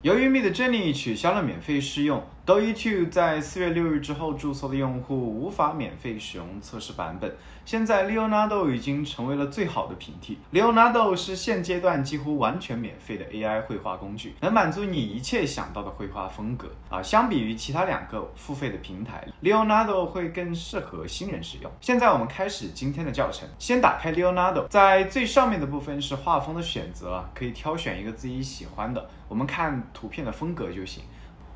由于 Midjourney 取消了免费试用 ，DALL-E 2在4月6日之后注册的用户无法免费使用测试版本。现在 Leonardo 已经成为了最好的平替。Leonardo 是现阶段几乎完全免费的 AI 绘画工具，能满足你一切想到的绘画风格。相比于其他两个付费的平台 ，Leonardo 会更适合新人使用。现在我们开始今天的教程，先打开 Leonardo， 在最上面的部分是画风的选择，可以挑选一个自己喜欢的，我们看图片的风格就行。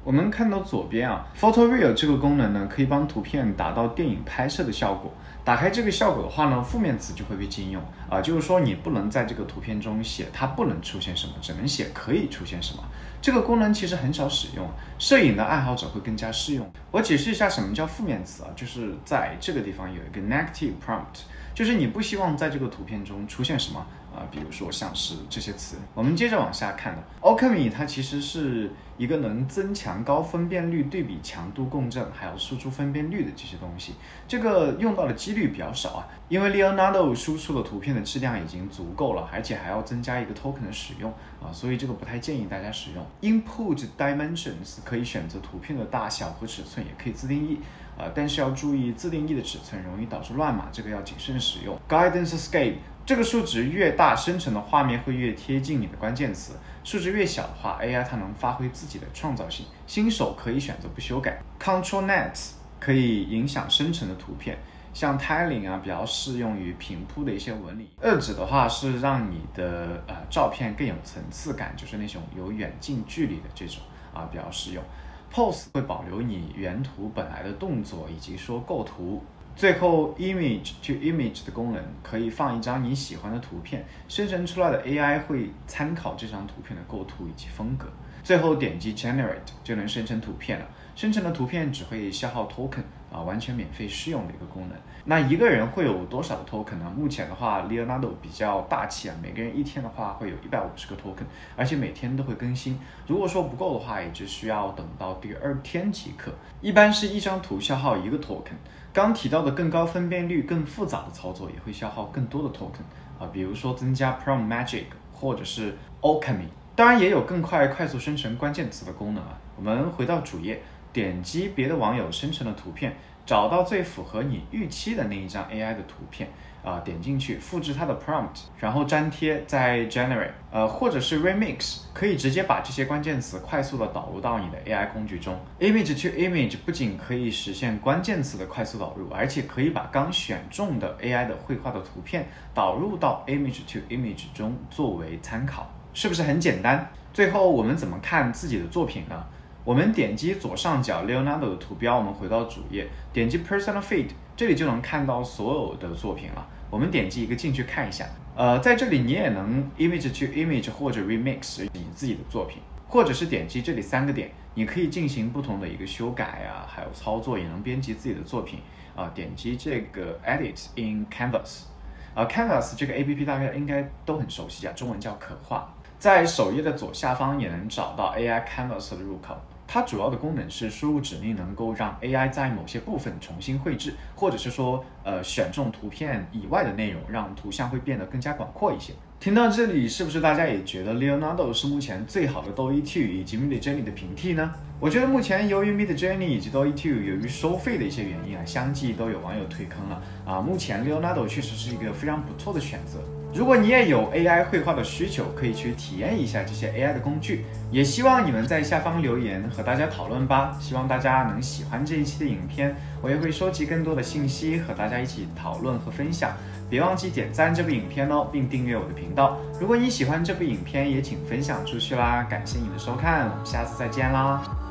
我们看到左边Photo Real 这个功能呢，可以帮图片达到电影拍摄的效果。打开这个效果的话呢，负面词就会被禁用就是说你不能在这个图片中写它不能出现什么，只能写可以出现什么。这个功能其实很少使用，摄影的爱好者会更加适用。我解释一下什么叫负面词就是在这个地方有一个 negative prompt， 就是你不希望在这个图片中出现什么比如说像是这些词。我们接着往下看的 Alchemy 它其实是一个能增强高分辨率、对比强度共振还有输出分辨率的这些东西，这个用到的几率比较少因为 Leonardo 输出的图片的质量已经足够了，而且还要增加一个 token 的使用所以这个不太建议大家使用。 Input Dimensions 可以选择图片的大小和尺寸，也可以自定义但是要注意自定义的尺寸容易导致乱码，这个要谨慎使用。 Guidance Scale 这个数值越大，生成的画面会越贴近你的关键词，数值越小的话 AI 它能发挥自己的创造性，新手可以选择不修改。 Control Net 可以影响生成的图片，像 Tiling 比较适用于平铺的一些纹理。Edge 的话是让你的照片更有层次感，就是那种有远近距离的这种比较适用。 Pose 会保留你原图本来的动作以及说构图。最后 Image to Image 的功能可以放一张你喜欢的图片，生成出来的 AI 会参考这张图片的构图以及风格。最后点击 Generate 就能生成图片了，生成的图片只会消耗 token完全免费试用的一个功能。那一个人会有多少的 token 呢？目前的话 Leonardo 比较大气每个人一天的话会有150个 token， 而且每天都会更新。如果说不够的话，也只需要等到第2天即可。一般是一张图消耗1个 token。刚提到的更高分辨率、更复杂的操作也会消耗更多的 token比如说增加 Prompt Magic 或者是 Alchemy。当然也有更快速生成关键词的功能我们回到主页，点击别的网友生成的图片，找到最符合你预期的那一张 AI 的图片点进去，复制它的 prompt， 然后粘贴，再 generate或者是 remix， 可以直接把这些关键词快速的导入到你的 AI 工具中。 Image to Image 不仅可以实现关键词的快速导入，而且可以把刚选中的 AI 的绘画的图片导入到 Image to Image 中作为参考，是不是很简单？最后我们怎么看自己的作品呢？我们点击左上角 Leonardo 的图标，我们回到主页，点击 Personal Feed， 这里就能看到所有的作品了。我们点击一个进去看一下在这里你也能 Image to Image 或者 Remix 你自己的作品，或者是点击这里3个点，你可以进行不同的一个修改还有操作，也能编辑自己的作品点击这个 Edit in Canvas Canvas 这个 APP 大家应该都很熟悉中文叫可画。在首页的左下方也能找到 AI Canvas 的入口，它主要的功能是输入指令能够让 AI 在某些部分重新绘制，或者是说选中图片以外的内容，让图像会变得更加广阔一些。听到这里，是不是大家也觉得 Leonardo 是目前最好的 DALL-E 2以及 Midjourney 的平替呢？我觉得目前由于 Midjourney 以及 DALL-E 2由于收费的一些原因相继都有网友退坑了目前 Leonardo 确实是一个非常不错的选择。如果你也有 AI 绘画的需求，可以去体验一下这些 AI 的工具，也希望你们在下方留言和大家讨论吧。希望大家能喜欢这一期的影片，我也会收集更多的信息和大家一起讨论和分享。别忘记点赞这部影片并订阅我的频道。如果你喜欢这部影片，也请分享出去啦。感谢你的收看，我们下次再见啦。